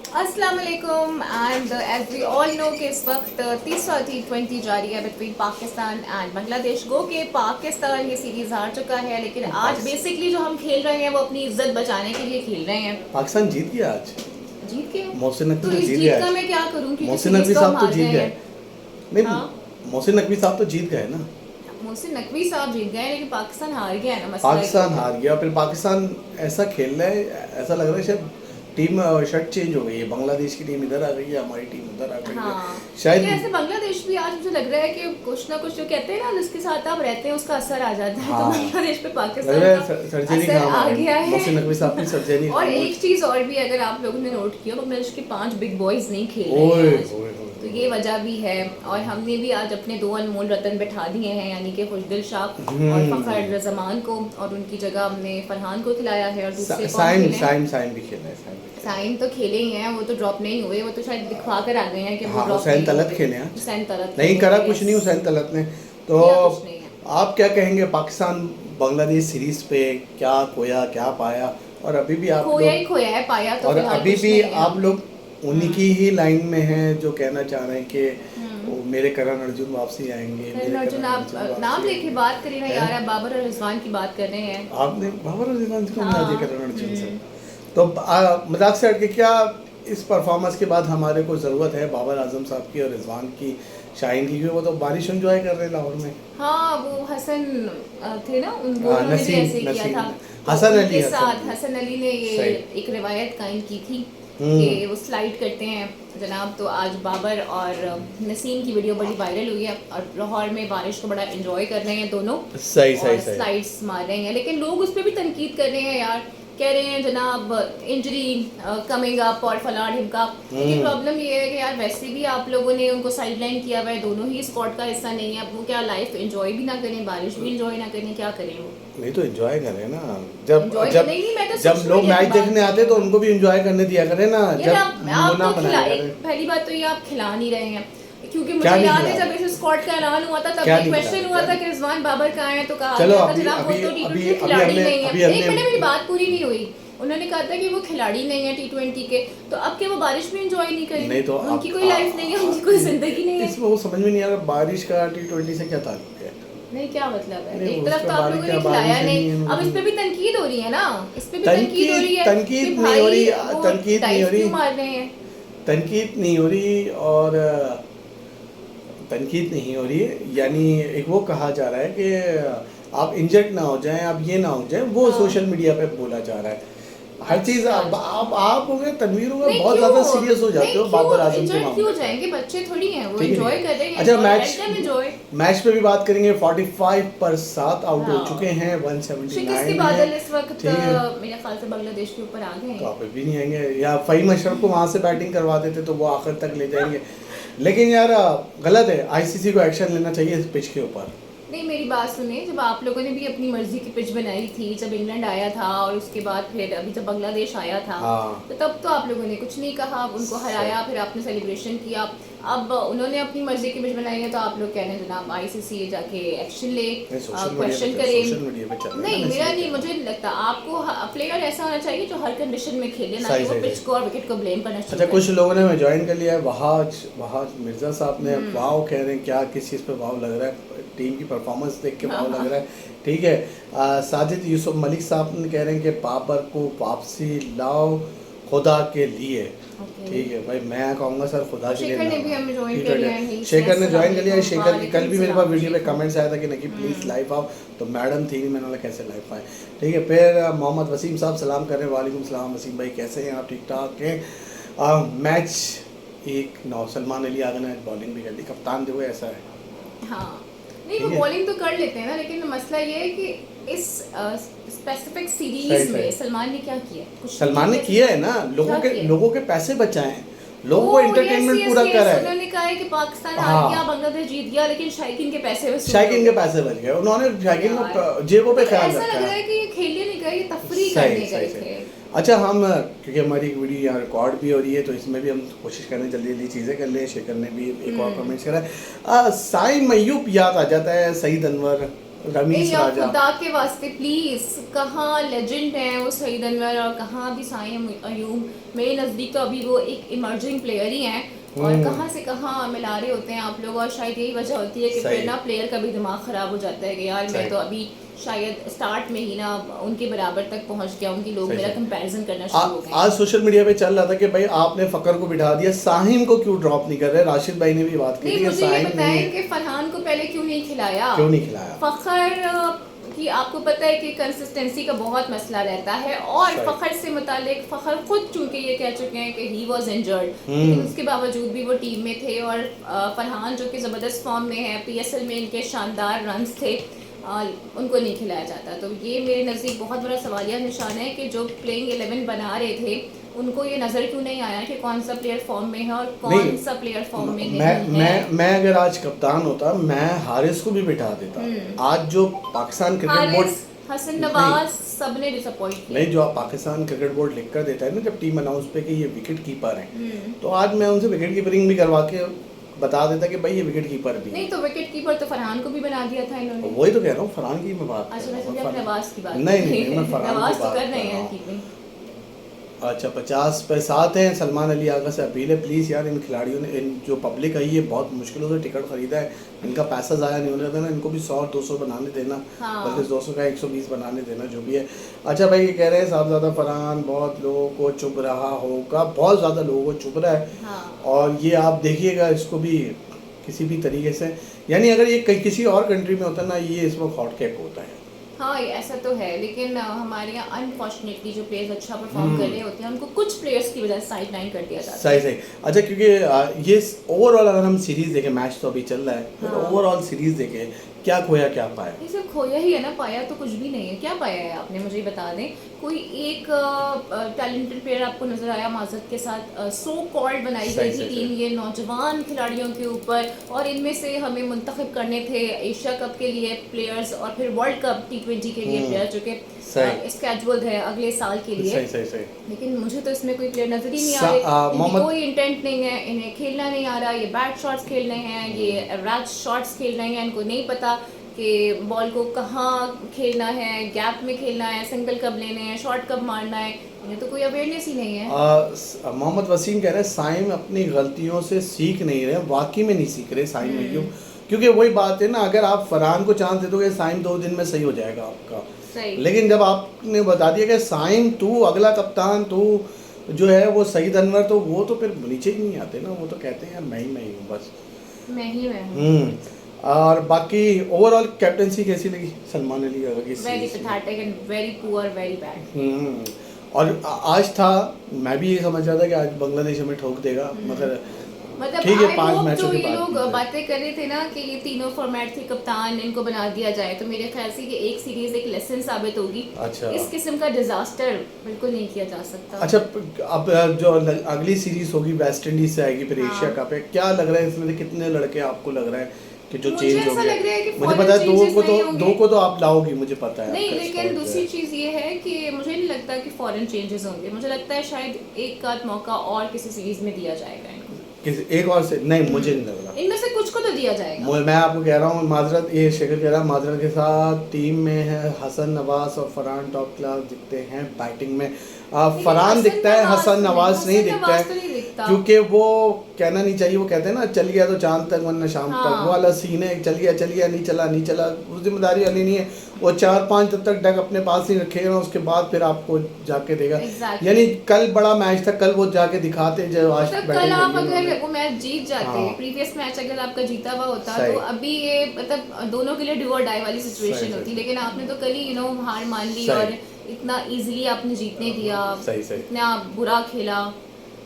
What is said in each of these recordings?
अस्सलाम वालेकुम and as we all know कि इस वक्त तीसरा T20 जारी है between Pakistan and Bangladesh. Go के पाकिस्तान ये सीरीज हार चुका है, लेकिन आज बेसिकली जो हम खेल रहे हैं वो अपनी इज्जत बचाने के लिए खेल रहे हैं। पाकिस्तान जीत गया आज। जीत के मोहसिन नकवी तो इस जीत जीत गया का आज। मैं क्या करूं, क्योंकि मोहसिन सीरीज नकवी तो हम साहब तो हार जीत गए गए। हैं। नहीं, हाँ, मोहसिन नकवी साहब तो जीत गए ना। मोहसिन नकवी साहब जीत गए लेकिन पाकिस्तान हार गया है ना, मसला पाकिस्तान ये है। हार गया, फिर पाकिस्तान ऐसा खेल रहा है, ऐसा लग रहा है शायद टीम शर्ट चेंज हो गई है। बांग्लादेश की टीम इधर आ गई है, हमारी टीम उधर आ गई है हाँ, शायद। लेकिन ऐसे बांग्लादेश भी आज मुझे लग रहा है कि कुछ ना कुछ जो कहते हैं ना, जिसके साथ आप रहते हैं उसका असर आ जाता है। हाँ, तो बांग्लादेश पे लग पाकिस्तान रहा का है सर्जरी असर काम आ गया है। मोहसिन नकवी साहब की सर्जरी। और एक चीज और भी अगर आप लोगों ने नोट किया, बांग्लादेश के 5 बिग बॉयज नहीं खेल ओए रहे हैं आज। ओए तो ये वजह भी है। और हमने भी आज अपने 2 अनमोल रतन बैठा दिए हैं, यानी कि खुशदिल शाह और फखर जमान को, और उनकी जगह हमने फरहान को खिलाया है। और दूसरे कौन साइम खेले हैं? साइम भी खेला है। साइम भी खेला है। साइन तो खेले ही हैं, वो तो ड्रॉप नहीं हुए, वो तो शायद दिखवा कर आ गए हैं कि वो हाँ, ड्रॉप हुसैन नहीं तलत हुए। खेले हैं। हुसैन तलत नहीं खेले करा हैं, कुछ नहीं yes। हुसैन तलत ने। तो किया कुछ नहीं है। आप क्या कहेंगे पाकिस्तान बांग्लादेश सीरीज पे, क्या खोया क्या पाया? और अभी भी आप खोया ही लोग, खोया है, पाया तो और फिलहाल अभी कुछ भी नहीं है। आप लोग उन्हीं की ही लाइन में हैं जो कहना चाह रहे हैं कि हम्म। वो मेरे करण अर्जुन वापसी आएंगे। करण मेरे अर्जुन, आप वापसी नाम लेके आएंगे। बात करिए ना हैं? यार, आप बाबर और रिजवान की बात कर रहे हैं। आपने बाबर और रिजवान को मिला हाँ, दिया करण अर्जुन से। तो मजाक से हट के, क्या इस परफॉर्मेंस के बाद हमारे को ज़रूरत है बाबर आजम साहब की और रिजवान की, शाहीन की? क्योंकि वो तो बारिश एंजॉय कर रहे हैं लाहौर में। हाँ, वो हसन थे ना, उनको हाँ, उन्होंने भी नसीम ऐसे किया था। तो हसन अली, उनके हसन साथ अली। हसन अली ने ये सही। एक रिवायत कायम की थी हम्म। कि वो स्लाइड करते हैं जनाब। तो आज बाबर और नसीम की वीडियो बड़ी वायरल हुई है, और लाहौर में बारिश को बड़ा एंजॉय कर रहे हैं दोनों। सही सही और सही। स्लाइड्स मार रहे हैं, लेकिन लोग उस पर भी तनकीद कर रहे हैं यार। कह रहे हैं जनाब इंजरी कमिंग अप और फला ढिमका। लेकिन प्रॉब्लम ये है कि यार वैसे भी आप लोगों ने उनको साइडलाइन किया हुआ है, दोनों ही स्क्वाड का हिस्सा नहीं है। अब वो क्या लाइफ एंजॉय भी ना करें, बारिश भी एंजॉय ना करें, क्या करें वो? नहीं तो एंजॉय करें ना। जब एंजॉय जब नहीं, मैं तो जब सच लोग में ये मैच बात देखने कर आते रही तो हूँ। उनको भी एंजॉय करने दिया करें ना। यार जब आप मुना तो बनाया करें। पहली बात तो ये आप खिला नहीं रहे हैं, क्योंकि मुझे क्या नहीं याद है खिला जब इस स्क्वाड का ऐलान हुआ था तब क्या ये नहीं क्वेश्चन खिला हुआ क्या था कि रिजवान बाबर कहाँ है, तो कहा चलो गया था अभी जनाब वो अभी तो अभी T20 अभी खिलाड़ी हमने नहीं है। अभी एक हमने मिनट, मेरी बात पूरी नहीं हुई। उन्होंने कहा था कि वो खिलाड़ी नहीं है T20 के, तो अब क्या वो बारिश में एंजॉय नहीं करेंगे? नहीं तो उनकी कोई लाइफ नहीं है, उनकी कोई जिंदगी नहीं है। इसमें वो समझ में नहीं आ रहा बारिश का T20 से क्या ताल्लुक है। नहीं, क्या मतलब है? नहीं, एक तरफ उसका तो आप बारिश लोगों ने क्या खिलाया बारिश नहीं, है, अब इस पे भी तनकीद हो रही है ना, इस पे भी तनकीद हो रही है तनकीद कि नहीं हो रही, भाई वो तनकीद नहीं हो डाइव क्यों रही, मार रहे हैं। तनकीद नहीं हो रही, और तनकीद नहीं हो रही है। यानी एक वो कहा जा रहा है कि आप इंजर्ड ना हो जाएं, आप ये ना हो जाएं, वो हाँ। सोशल मीडिया पे बोला जा रहा है। हर चीज़ अच्छा। आप हो गए, तनवीर हो गए, नहीं, बहुत क्यों? ज़्यादा सीरियस हो जाते हो नहीं, बाबर क्यों आजम के इंजर्ड क्यों मामले में। जाएंगे? बच्चे थोड़ी हैं, वो ठीक है, एंजॉय ठीक है। कर रहे हैं। अच्छा, एंजॉय। मैच पे भी बात करेंगे। 45 पर 7 आउट हो हाँ। चुके हैं, शिकस्त 179 के है। बादल इस वक्त ठीक है, मेरे ख्याल से बांग्लादेश के ऊपर आ गए तो हैं। आप भी नहीं आएंगे, या फ़हीम अशरफ को वहाँ से बैटिंग करवा देते तो वो आखिर तक ले जाएंगे। लेकिन यार गलत है, आईसीसी को एक्शन लेना चाहिए इस पिच के ऊपर। नहीं, मेरी बात सुने, जब आप लोगों ने भी अपनी मर्जी की पिच बनाई थी, जब इंग्लैंड आया था और उसके बाद फिर अभी जब बांग्लादेश आया था, हाँ। तो तब तो आप लोगों ने कुछ नहीं कहा, उनको हराया, फिर आपने सेलिब्रेशन किया। अब उन्होंने अपनी मर्जी की पिच बनाई है, तो आप लोग कह रहे हैं जनाब आईसीसी जाके एक्शन ले, क्वेश्चन करे। सोशल मीडिया पे चल रहा है नहीं, ना, मेरा इसलिए नहीं, कह रहा मुझे नहीं लगता। आपको प्लेयर ऐसा होना चाहिए जो हर कंडीशन में खेले, ना सही, कि वो सही, पिच सही। को और विकेट को ब्लेम करना अच्छा, चाहिए। कुछ लोगों ने ज्वाइन कर लिया है। वहाज मिर्ज़ा साहब ने वाव कह रहे हैं, क्या किस चीज़ पे वाव लग रहा है? टीम की परफॉर्मेंस देख के वाव लग रहा है। ठीक है, साजिद यूसुफ मलिक साहब ने कह रहे हैं कि बाबर को वापसी लाओ खुदा के लिए। Okay. ठीक है भाई, मैं कहूँगा सर खुदा के लिए शेखर ने ना। भी हमें ज्वाइन ठीक कर है, लिया है। शेखर ने ज्वाइन कर लिया है। शेखर वालेकुम कल भी मेरे पास वीडियो पे सलाम। कमेंट्स आया था कि नकी प्लीज़ लाइव आओ, तो मैडम थी नहीं, मैंने बोला कैसे लाइव आए। ठीक है, फिर मोहम्मद वसीम साहब सलाम कर रहे हैं। वालेकुम सलाम वसीम भाई, कैसे हैं आप? ठीक ठाक हैं। मैच एक नौ सलमान अली आगा ने बॉलिंग भी कर ली, कप्तान जो है ऐसा है। हाँ, नहीं, वो ठीक है। बॉलिंग तो कर लेते हैं ना, लेकिन मसला ये है कि इस स्पेसिफिक सही, सीरीज में सही। सलमान ने क्या किया? कुछ सलमान ने नहीं किया है ना, क्या किया? लोगों के पैसे बचाए हैं, लोगों को ओ, एंटरटेनमेंट yes, पूरा yes, करा है। उन्होंने कहा है कि पाकिस्तान हाँ। हार गया, बांग्लादेश जीत गया, लेकिन शायकीन के पैसे वसूल शायकीन के हो गए। पैसे बच गए, उन्होंने शायकीन को यार, जेबों पे तो ख्याल ऐसा रखा लग रहा है। है कि ये खेलने नहीं गए, ये तफरी सही, करने सही, गए सही। थे। अच्छा, हम क्योंकि हमारी वीडियो यहाँ रिकॉर्ड भी हो रही है, तो इसमें भी हम कोशिश करें जल्दी जल्दी चीज़ें कर लें। शेखर ने भी एक और कमेंट्स करा है। साई मयूब याद आ जाता है, सईद अनवर रमीज यार राजा। खुदा के वास्ते प्लीज, कहाँ लेजेंड है वो सईद अनवर और कहाँ भी साइम अयूब। मेरे नज़दीक तो अभी वो एक इमर्जिंग प्लेयर ही हैं और कहाँ से कहाँ मिला रहे होते हैं आप लोग। और शायद यही वजह होती है कि सही। फिर ना प्लेयर का भी दिमाग ख़राब हो जाता है कि यार मैं सही। तो अभी शायद स्टार्ट में ही ना उनके बराबर तक पहुंच गया हूं कि लोग सही, मेरा सही। कंपैरिजन करना शुरू हो गए। आज सोशल मीडिया पे चल रहा था कि भाई आपने फकर को बिठा दिया, साहिम को क्यों ड्रॉप नहीं कर रहे। राशिद भाई ने भी बात की नहीं, थी कि मुझे ये साहिम नहीं बताएं है, कि फरहान को पहले क्यों नहीं खिलाया। क्यों नहीं खिलाया। फखर कि आपको पता है कि कंसिस्टेंसी का बहुत मसला रहता है और सही। फखर से मुतालिक फखर खुद चूंकि ये कह चुके हैं कि ही वाज इंजर्ड, लेकिन उसके बावजूद भी वो टीम में थे। और फरहान जो कि ज़बरदस्त फॉर्म में है, पीएसएल में इनके शानदार रन्स थे, उनको नहीं खिलाया जाता। तो ये मेरे नज़दीक बहुत बड़ा सवालिया निशान है कि जो प्लेइंग 11 बना रहे थे उनको ये नज़र क्यों नहीं आया कि कौन सा प्लेयर फॉर्म में है और कौन सा प्लेयर फॉर्म में नहीं है। मैं अगर आज कप्तान होता मैं हारिस को भी बिठा देता। आज जो पाकिस्तान क्रिकेट बोर्ड, हारिस, हसन नवाज सबने डिसअपॉइंट किया। नहीं, जो पाकिस्तान क्रिकेट बोर्ड लिख कर देता है ना जब टीम अनाउंस पे कि ये विकेट कीपर हैं, तो आज मैं उनसे विकेट कीपरिंग भी करवा के बता देता कि भाई ये विकेट कीपर भी नहीं, तो विकेट कीपर तो फरहान को भी बना दिया था इन्होंने। वही तो कह रहा हूँ, फरहान की मैं बात अच्छा, कर रहा मैं हूँ। नवाज की बात नहीं, मैं फरहान नवाज की तो बात कर कर रहे रहा हैं हूँ। कीपिंग। अच्छा, 50 पे 7 हैं। सलमान अली आगा से अपील है, प्लीज़ यार इन खिलाड़ियों ने, इन जो पब्लिक आई है बहुत मुश्किलों से टिकट खरीदा है, इनका पैसा ज़ाया नहीं होने देना, इनको भी 100-200 बनाने देना, बल्कि 200 का 120 बनाने देना, जो भी है। अच्छा भाई, ये कह रहे हैं साहबजादा फरहान बहुत लोगों को चुभ रहा होगा, बहुत ज़्यादा लोगों को चुभ रहा है। और ये आप देखिएगा इसको भी किसी भी तरीके से, यानी अगर ये कहीं किसी और कंट्री में होता ना, ये इस वक्त हॉट केक होता है। हाँ, ये ऐसा तो है, लेकिन हमारे यहाँ अनफॉर्चुनेटली जो प्लेयर्स अच्छा परफॉर्म कर रहे होते हैं उनको कुछ प्लेयर्स की वजह से साइड लाइन कर दिया जाता है। सही। अच्छा, क्योंकि ये ओवरऑल अगर हम सीरीज देखें, मैच तो अभी चल रहा है, तो ओवरऑल सीरीज देखें, क्या खोया क्या पाया। ये सिर्फ खोया ही है ना, पाया तो कुछ भी नहीं है। क्या पाया है आपने, मुझे बता दें। कोई एक टैलेंटेड प्लेयर आपको नजर आया माजरत के साथ, सो कॉल्ड बनाई गई थी टीम ये नौजवान खिलाड़ियों के ऊपर, और इनमें से हमें मुंतखब करने थे एशिया कप के लिए प्लेयर्स और फिर वर्ल्ड कप T20 के लिए प्लेयर जो कि स्केड्यूल्ड है अगले साल के लिए। सही। लेकिन मुझे तो इसमें कोई प्लेयर नजर ही नहीं आ रहे, कोई इंटेंट नहीं है, इन्हें खेलना नहीं आ रहा, ये बैट शॉट्स खेल रहे हैं, ये रैच शॉट्स खेल रहे हैं, इनको नहीं पता कि बॉल को कहाँ खेलना है, गैप में खेलना है, सिंगल कब लेने हैं, शॉर्ट कब मारना है, इन्हें तो कोई अवेयरनेस ही नहीं है। मोहम्मद वसीम कह रहे हैं साइम अपनी गलतियों से सीख नहीं रहे, वाकई में नहीं सीख रहे साइम में, क्योंकि वही बात है ना, अगर आप फरहान को चांस दे दोगे साइम 2 दिन में सही हो जाएगा आपका। लेकिन जब आपने बता दिया कि साइम तू अगला कप्तान, तू जो है वो सईद अनवर, तो वो तो फिर नीचे ही नहीं आते ना, वो तो कहते हैं यार मैं ही हूँ, बस मैं ही हूँ। और बाकी ओवरऑल कैप्टनसी कैसी लगी सलमान अली की? Very pathetic and very poor, very bad. और आज था, मैं भी ये समझ रहा था कि आज बांग्लादेश हमें ठोक देगा, मतलब ठीक है, 5 तो मैचों के ये बाद लोग बातें कर रहे थे ना कि ये तीनों फॉर्मेट थे, कप्तान इनको बना दिया जाए, तो मेरे ख्याल से ये एक सीरीज एक लेसन साबित होगी। अच्छा, इस किस्म का डिजास्टर बिल्कुल नहीं किया जा सकता। अच्छा, अब जो अगली सीरीज होगी वेस्ट इंडीज से आएगी, फिर एशिया कप है, क्या लग रहा है इसमें से कितने लड़के आपको लग रहा है कि जो चेंज हो गए? मुझे पता है दो को तो आप लाओगी, मुझे पता है। नहीं, लेकिन दूसरी चीज ये है कि मुझे नहीं लगता कि फॉरेन चेंजेस होंगे, मुझे लगता है शायद एक आध मौका और किसी सीरीज में दिया जाएगा इनको। किसी एक और से नहीं, मुझे नहीं लग रहा, इनमें से कुछ को तो दिया जाएगा। मैं आपको कह रहा हूँ, माजरत ये शेखर कह रहा है, माजरत के साथ टीम में है हसन नवाज और फरहान टॉप क्लास दिखते हैं बैटिंग में। फरहान दिखता है, हसन नवाज नहीं दिखता है, क्योंकि वो कहना नहीं चाहिए, वो कहते हैं ना चल गया तो चांद तक वरना शाम तक, वो वाला सीन है, चल गया नहीं चला, उस जिम्मेदारी वाली नहीं है। वो 4-5 तब तक डक अपने पास नहीं रखेगा, उसके बाद फिर आपको जाके देगा। यानी कल बड़ा मैच था, कल वो जाके दिखाते जो आज कल आप अगर वो मैच जीत जाते, प्रीवियस मैच अगर आपका जीता हुआ होता, तो अभी ये मतलब दोनों के लिए डू और डाई वाली सिचुएशन होती, लेकिन आपने तो कल ही हार मान ली और इतना इजीली आपने जीतने दिया, इतना बुरा खेला।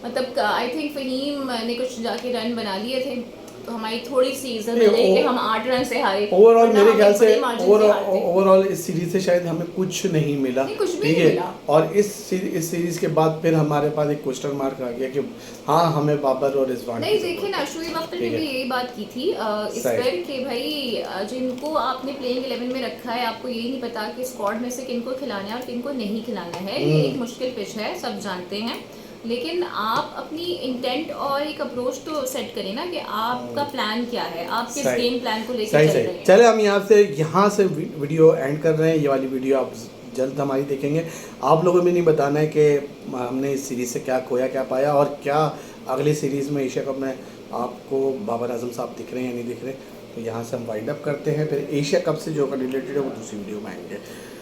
मतलब आई थिंक फहीम ने कुछ जाके रन बना लिए थे, तो हमारी थोड़ी सी इज्जत मिली कि हम 8 रन से हारे। ओवरऑल मेरे ख्याल से ओवरऑल इस सीरीज से शायद हमें कुछ नहीं मिला, ठीक है। और इस सीरीज के बाद फिर हमारे पास एक क्वेश्चन मार्क आ गया कि हाँ हमें बाबर और रिजवान। नहीं, देखिए ना, शुएब अख्तर ने भी यही बात की थी इस पर कि भाई जिनको आपने प्लेइंग 11 में रखा है, आपको यही नहीं पता कि स्क्वाड में से किनको खिलाना है और किनको नहीं खिलाना है। ये एक मुश्किल पिच है, सब जानते हैं। लेकिन आप अपनी इंटेंट और एक अप्रोच तो सेट करें ना कि आपका प्लान क्या है, आप किस सही। गेम प्लान को लेके सही चल सही। रहे हैं। चले हम यहाँ से वीडियो एंड कर रहे हैं। ये वाली वीडियो आप जल्द हमारी देखेंगे। आप लोगों में नहीं बताना है कि हमने इस सीरीज़ से क्या खोया क्या पाया, और क्या अगली सीरीज़ में एशिया कप में आपको बाबर आजम साहब दिख रहे हैं या नहीं दिख रहे। तो यहाँ से हम वाइंड अप करते हैं, फिर एशिया कप से जो रिलेटेड है वो दूसरी वीडियो में आएंगे।